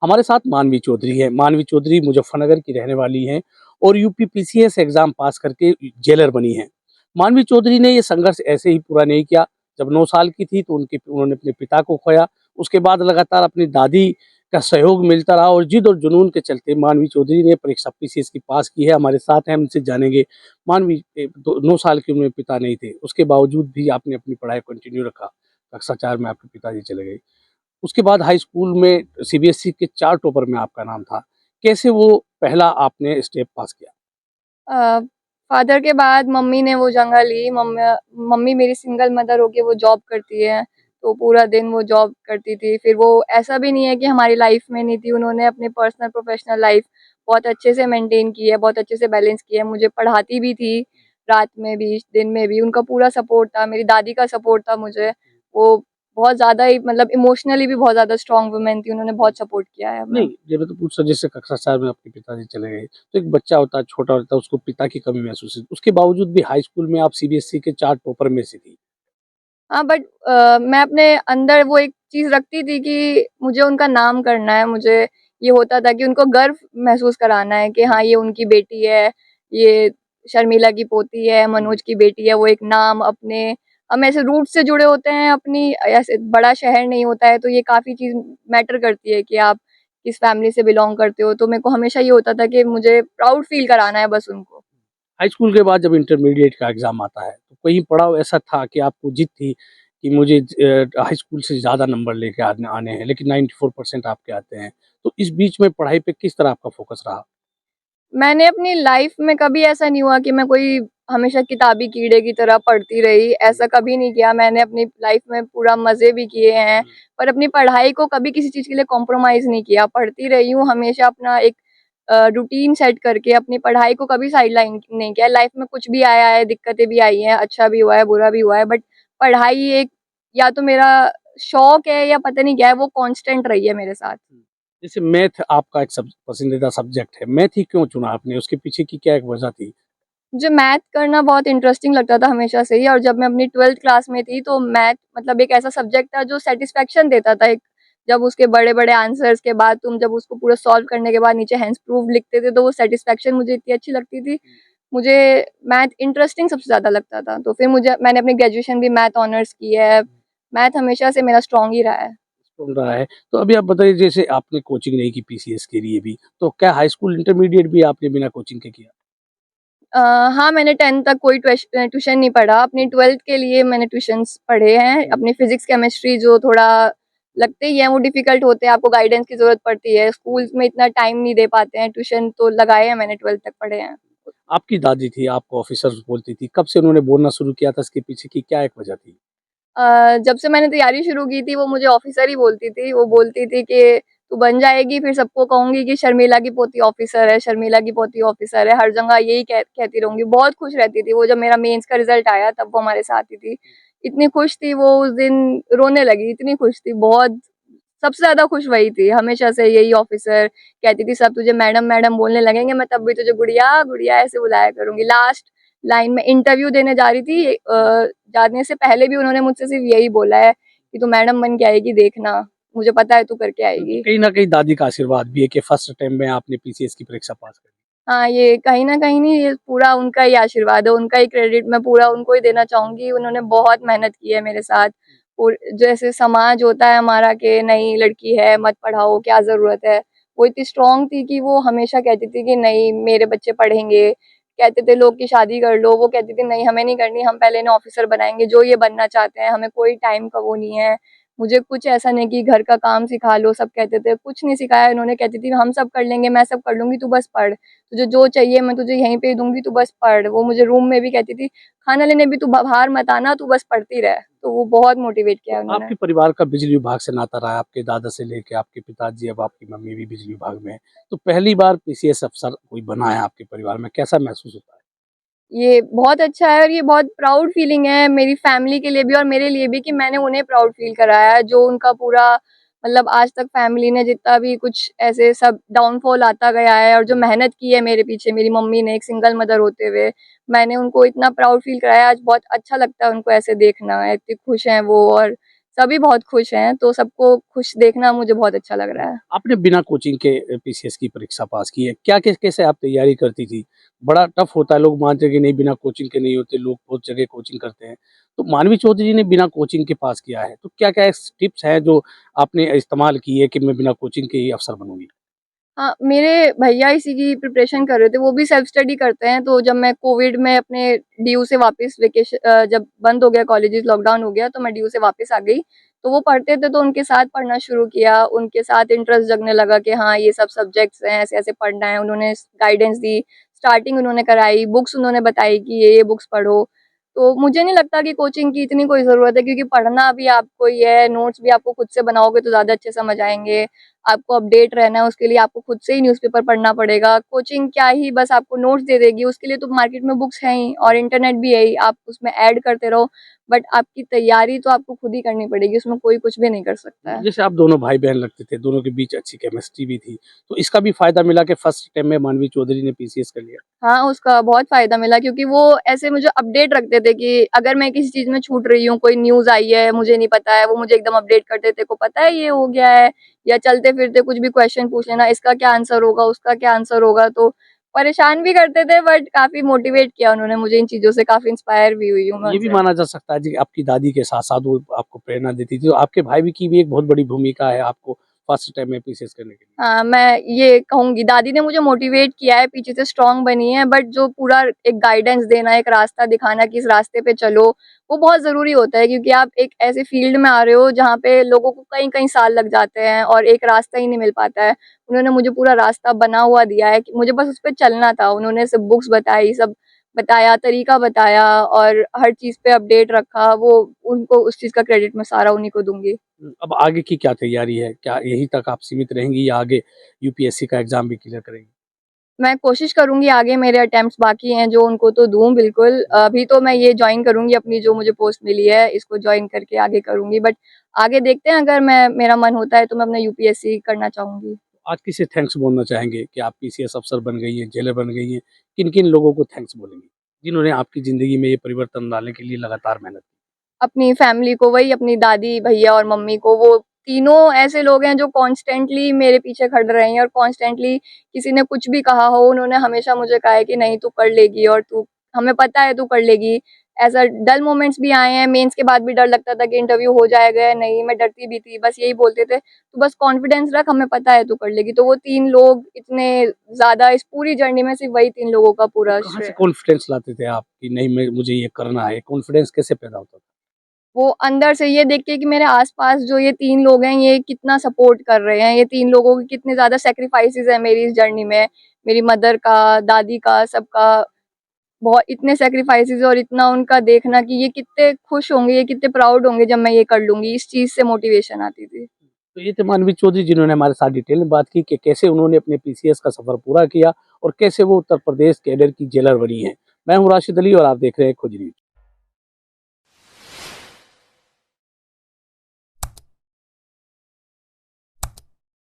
हमारे साथ मानवी चौधरी है। मानवी चौधरी मुजफ्फरनगर की रहने वाली हैं और यूपी पीसीएस एग्ज़ाम पास करके जेलर बनी हैं। मानवी चौधरी ने ये संघर्ष ऐसे ही पूरा नहीं किया। जब 9 साल की थी तो उन्होंने अपने पिता को खोया। उसके बाद लगातार अपनी दादी का सहयोग मिलता रहा और ज़िद और जुनून के चलते मानवी चौधरी ने परीक्षा पीसीएस की पास की है। हमारे साथ हैं, हम इनसे जानेंगे। मानवी 9 साल की उम्र में पिता नहीं थे, उसके बावजूद भी आपने अपनी पढ़ाई कंटिन्यू रखा। कक्षा 4 में आपके पिताजी चले गए। उसके बाद हाई स्कूल में सीबीएसई के 4 टॉपर में आपका नाम था। कैसे वो पहला आपने स्टेप पास किया? अ, फादर के बाद मम्मी ने वो जगह ली। मम्मी मेरी सिंगल मदर होके वो जॉब करती है, तो पूरा दिन वो जॉब करती थी। फिर वो ऐसा भी नहीं है कि हमारी लाइफ में नहीं थी, उन्होंने अपनी पर्सनल प्रोफेशनल लाइफ बहुत अच्छे से मेंटेन की है, बहुत अच्छे से बैलेंस किया है। मुझे पढ़ाती भी थी, रात में भी, दिन में भी, उनका पूरा सपोर्ट था। मेरी दादी का सपोर्ट था मुझे। वो बहुत ज़्यादा ही मतलब इमोशनली भी बहुत ज़्यादा स्ट्रॉन्ग वुमन थी, उन्होंने बहुत सपोर्ट किया है हमें। नहीं, ये मैं तो पूछ रहा जैसे कक्षा 4 में आपके पिताजी चले गए, तो एक बच्चा होता है, छोटा होता है, उसको पिता की कमी महसूस हुई। उसके बावजूद भी हाई स्कूल में आप सीबीएसई के 4 टॉपर में से थी। हाँ, बट मैं अपने अंदर वो एक चीज़ रखती थी कि मुझे उनका नाम करना है, मुझे ये होता था कि उनको गर्व महसूस कराना है कि हाँ, ये उनकी बेटी है, ये शर्मिला की पोती है, मनोज की बेटी है। वो एक नाम अपने हम ऐसे रूट से जुड़े होते हैं, अपनी ऐसे बड़ा शहर नहीं होता है, तो ये काफ़ी चीज़ मैटर करती है कि आप किस फैमिली से बिलॉन्ग करते हो। तो मेरे को हमेशा ये होता था कि मुझे प्राउड फ़ील कराना है बस उनको। हाई स्कूल के बाद जब इंटरमीडिएट का एग्ज़ाम आता है, तो कहीं पड़ाव ऐसा था कि आपको जिद थी कि मुझे हाई स्कूल से ज़्यादा नंबर लेके आने आने हैं, लेकिन 94% आपके आते हैं। तो इस बीच में पढ़ाई पे किस तरह आपका फ़ोकस रहा? मैंने अपनी लाइफ में कभी ऐसा नहीं हुआ कि मैं कोई हमेशा किताबी कीड़े की तरह पढ़ती रही, ऐसा कभी नहीं किया। मैंने अपनी लाइफ में पूरा मज़े भी किए हैं, पर अपनी पढ़ाई को कभी किसी चीज़ के लिए कॉम्प्रोमाइज़ नहीं किया। पढ़ती रही हूँ, हमेशा अपना एक रूटीन सेट करके अपनी पढ़ाई को कभी साइडलाइन नहीं किया। लाइफ में कुछ भी आया है, दिक्कतें भी आई हैं, अच्छा भी हुआ है, बुरा भी हुआ है, बट पढ़ाई एक या तो मेरा शौक है या पता नहीं क्या है, वो कांस्टेंट रही है मेरे साथ। जैसे मैथ आपका एक पसंदीदा सब्जेक्ट है, मैथ ही क्यों चुना आपने? उसके पीछे की क्या एक वजह थी? मुझे मैथ करना बहुत इंटरेस्टिंग लगता था हमेशा से ही, और जब मैं अपनी 12th क्लास में थी तो मैथ मतलब एक ऐसा सब्जेक्ट था जो सैटिस्फैक्शन देता था। एक जब उसके बड़े-बड़े आंसर्स के बाद तुम जब उसको पूरा सॉल्व करने के बाद नीचे हेंस प्रूफ लिखते थे, तो वो सैटिस्फैक्शन मुझे इतनी अच्छी लगती थी। मुझे मैथ इंटरेस्टिंग सबसे ज़्यादा लगता था। तो फिर मुझे मैंने अपनी ग्रेजुएशन भी मैथ ऑनर्स की है। मैथ हमेशा से मेरा स्ट्रॉन्ग ही रहा है। चल रहा है। तो अभी आप बताइए जैसे आपने कोचिंग नहीं की पीसीएस के लिए भी, तो क्या हाई स्कूल इंटरमीडिएट भी आपने बिना कोचिंग के किया? अ, हाँ, मैंने 10th तक कोई ट्यूशन नहीं पढ़ा। अपनी 12th के लिए मैंने ट्यूशन्स पढ़े हैं। हुँ। अपनी फिज़िक्स, केमिस्ट्री जो थोड़ा लगते ही हैं, वो डिफ़िकल्ट होते हैं, आपको गाइडेंस की ज़रूरत पड़ती है। स्कूल्स में इतना टाइम नहीं दे पाते हैं, ट्यूशन तो लगाए हैं मैंने, 12th तक पढ़े हैं। आपकी दादी थी, आपको ऑफ़िसर्स बोलती थी, कब से उन्होंने बोलना शुरू किया था, इसके पीछे की क्या एक वजह थी? जब से मैंने तैयारी शुरू की थी, वो मुझे ऑफ़िसर ही बोलती थी। वो बोलती थी कि तू बन जाएगी, फिर सबको कहूँगी कि शर्मिला की पोती ऑफ़िसर है, शर्मिला की पोती ऑफ़िसर है। हर जगह यही कहती रहूँगी। बहुत खुश रहती थी वो। जब मेरा मेंस का रिज़ल्ट आया तब वो हमारे साथ ही थी। इतनी खुश थी वो, उस दिन रोने लगी, इतनी खुश थी। बहुत सबसे ज़्यादा खुश वही थी। हमेशा से यही ऑफ़िसर कहती थी, सब तुझे मैडम मैडम बोलने लगेंगे, मैं तब भी तुझे गुड़िया गुड़िया ऐसे बुलाया करूँगी। लास्ट लाइन में इंटरव्यू देने जा रही थी, जाने से पहले भी उन्होंने मुझसे सिर्फ यही बोला है कि तू मैडम बन के आएगी, देखना, मुझे पता है तू करके क्योंकि आएगी। कहीं न कहीं दादी का आशीर्वाद भी है कि फर्स्ट अटेम्प्ट में आपने पीसीएस की परीक्षा पास कर ली। हाँ, ये कहीं न कहीं नहीं, ये पूरा उनका ही आशीर्वाद है, उनका ही क्रेडिट मैं पूरा उनको ही देना चाहूँगी। उन्होंने बहुत मेहनत की है मेरे साथ। और जैसे समाज होता है हमारा कि नहीं लड़की है, मत पढ़ाओ, क्या ज़रूरत है? वो इतनी स्ट्रॉन्ग थी कि वो हमेशा कहती थी कि नहीं, मेरे बच्चे पढ़ेंगे। कहते थे लोग कि शादी कर लो, वो कहती थी नहीं, हमें नहीं करनी, हम पहले इन्हें ऑफ़िसर बनाएँगे, जो ये बनना चाहते हैं, हमें कोई टाइम का वो नहीं है। मुझे कुछ ऐसा नहीं कि घर का काम सिखा लो, सब कहते थे, कुछ नहीं सिखाया इन्होंने। कहती थी हम सब कर लेंगे, मैं सब कर लूँगी, तू बस पढ़। तुझे जो चाहिए मैं तुझे यहीं पे ही दूँगी, तू बस पढ़। वो मुझे रूम में भी कहती थी, खाना लेने भी तू बाहर मत आना, तू बस पढ़ती रह। तो वो बहुत मोटिवेट तो किया उन्होंने। आपके परिवार का बिजली विभाग से नाता रहा है, आपके दादा से लेके आपके पिताजी, अब आपकी मम्मी भी बिजली विभाग में है। तो पहली बार पीसीएस अफ़सर कोई बना है आपके परिवार में, कैसा महसूस होता है? ये बहुत अच्छा है और ये बहुत प्राउड फीलिंग है मेरी फैमिली के लिए भी और मेरे लिए भी कि मैंने उन्हें प्राउड फील कराया है। जो उनका पूरा मतलब आज तक फैमिली ने जितना भी कुछ ऐसे सब डाउनफॉल आता गया है और जो मेहनत की है मेरे पीछे मेरी मम्मी ने एक सिंगल मदर होते हुए, मैंने उनको इतना प्राउड फील कराया। आज बहुत अच्छा लगता है उनको ऐसे देखना, इतनी खुश हैं वो और सभी बहुत खुश हैं, तो सबको खुश देखना मुझे बहुत अच्छा लग रहा है। आपने बिना कोचिंग के पीसीएस की परीक्षा पास की है, क्या कैसे आप तैयारी करती थी? बड़ा टफ होता है, लोग मानते हैं कि नहीं बिना कोचिंग के नहीं होते, लोग बहुत जगह कोचिंग करते हैं। तो मानवी चौधरी ने बिना कोचिंग के पास किया है, तो क्या-क्या टिप्स हैं जो आपने इस्तेमाल की है कि मैं बिना कोचिंग के ही अफ़सर बनूँगी? हाँ, मेरे भैया इसी की प्रिपरेशन कर रहे थे, वो भी सेल्फ स्टडी करते हैं, तो जब मैं कोविड में अपने डीयू से वापस जब बंद हो गया कॉलेजेस, लॉकडाउन हो गया, तो मैं डीयू से वापस आ गई। तो वो पढ़ते थे, तो उनके साथ पढ़ना शुरू किया, उनके साथ इंटरेस्ट जगने लगा कि हाँ, ये सब सब्जेक्ट्स हैं, ऐसे-ऐसे पढ़ना है। उन्होंने गाइडेंस दी, स्टार्टिंग उन्होंने कराई, बुक्स उन्होंने बताई कि ये बुक्स पढ़ो। तो मुझे नहीं लगता कि कोचिंग की इतनी कोई ज़रूरत है, क्योंकि पढ़ना भी आपको ही है, नोट्स भी आपको खुद से बनाओगे तो ज़्यादा अच्छे समझ आएँगे। आपको अपडेट रहना है, उसके लिए आपको खुद से ही न्यूज़पेपर पढ़ना पड़ेगा। कोचिंग क्या ही बस आपको नोट्स दे देगी, उसके लिए तो मार्केट में बुक्स हैं ही और इंटरनेट भी है ही, आप उसमें ऐड करते रहो, बट आपकी तैयारी तो आपको खुद ही करनी पड़ेगी, उसमें कोई कुछ भी नहीं कर सकता है। जैसे आप दोनों भाई-बहन लगते थे, दोनों के बीच अच्छी केमिस्ट्री भी थी, तो इसका भी फ़ायदा मिला कि फर्स्ट अटेम्प्ट में मानवी चौधरी ने पीसीएस कर लिया? हाँ, उसका बहुत फ़ायदा मिला, क्योंकि वो ऐसे मुझे अपडेट रखते थे कि अगर मैं किसी चीज़ में छूट रही हूँ, कोई न्यूज़ आई है, मुझे नहीं पता है, वो मुझे एकदम अपडेट करते थे, तेरे को पता है ये हो गया है? या चलते-फिरते कुछ भी क्वेश्चन पूछ लेना, इसका क्या आंसर होगा, उसका क्या आंसर होगा? तो परेशान भी करते थे, बट काफ़ी मोटिवेट किया उन्होंने मुझे इन चीज़ों से, काफ़ी इंस्पायर भी हुई हूँ मैं ये भी उनसे। माना जा सकता है जी कि आपकी दादी के साथ-साथ वो आपको प्रेरणा देती थी, तो आपके भाई भी की भी एक बहुत बड़ी भूमिका है आपको फर्स्ट अटेम्प्ट में पीसीएस करने के लिए। हाँ, मैं ये कहूँगी, दादी ने मुझे मोटिवेट किया है, पीछे से स्ट्रॉन्ग बनी है, बट जो पूरा एक गाइडेंस देना, एक रास्ता दिखाना कि इस रास्ते पे चलो, वो बहुत ज़रूरी होता है, क्योंकि आप एक ऐसे फील्ड में आ रहे हो जहाँ पे लोगों को कई-कई साल लग जाते हैं और एक रास्ता ही नहीं मिल पाता है। उन्होंने मुझे पूरा रास्ता बना हुआ दिया है कि मुझे बस उस पे चलना था। उन्होंने सब बुक्स बताई, सब बताया, तरीका बताया और हर चीज़ पे अपडेट रखा, वो उनको उस चीज़ का क्रेडिट मैं सारा उन्हीं को दूँगी। अब आगे की क्या तैयारी है? क्या यहीं तक आप सीमित रहेंगी या आगे यूपीएससी का एग्ज़ाम भी क्लियर करेंगी? मैं कोशिश करूँगी, आगे मेरे अटेम्प्ट्स बाकी हैं जो उनको तो दूँ बिल्कुल। अभी तो मैं ये जॉइन करूँगी, अपनी जो मुझे पोस्ट मिली है, इसको जॉइन करके आगे करूँगी, बट आगे देखते हैं, अगर मेरा मन होता है तो मैं अपना यूपीएससी करना चाहूँगी। आज किसे थैंक्स बोलना चाहेंगे कि आप पीसीएस अफ़सर बन गई हैं, जेलर बन गई हैं? किन-किन लोगों को थैंक्स बोलेंगी, जिन्होंने आपकी ज़िंदगी में ये परिवर्तन लाने के लिए लगातार मेहनत की? अपनी फैमिली को, वही अपनी दादी, भैया और मम्मी को, वो तीनों ऐसे लोग हैं जो कॉन्स्टेंटली मेरे पीछे खड़े रहे हैं और कॉन्स्टेंटली किसी ने कुछ भी कहा हो, उन्होंने हमेशा मुझे कहा है कि नहीं तू कर लेगी और तू हमें पता है तू कर लेगी। ऐसा डल मोमेंट्स भी आए हैं, मेंस के बाद भी डर लगता था कि इंटरव्यू हो जाएगा या नहीं, मैं डरती भी थी, बस यही बोलते थे, "तू बस कॉन्फिडेंस रख, हमें पता है तू कर लेगी।" तो वो 3 लोग इतने ज़्यादा इस पूरी जर्नी में सिर्फ़ वही 3 लोगों का तो पूरा कहाँ श्रेय से है। कॉन्फिडेंस लाते थे आप कि नहीं मैं मुझे ये करना है? कॉन्फिडेंस कैसे पैदा होता था? वो अंदर से ये देख के कि मेरे आस-पास जो ये 3 लोग हैं, ये कितना सपोर्ट कर रहे हैं, ये 3 लोगों के कितने ज़्यादा सैक्रिफाइसेज़ हैं मेरी इस जर्नी में। मेरी मदर का, दादी का, सबका बहुत इतने सैक्रिफाइसेज़ और इतना उनका देखना कि ये कितने खुश होंगे, ये कितने प्राउड होंगे जब मैं ये कर लूँगी, इस चीज़ से मोटिवेशन आती थी। तो ये थे मानवी चौधरी जिन्होंने हमारे साथ डिटेल में बात की कि कैसे उन्होंने अपने पीसीएस का सफ़र पूरा किया और कैसे वो उत्तर प्रदेश कैडर की जेलर बनी हैं। मैं हूँ राशिद अली और आप देख रहे हैं खोज न्यूज़।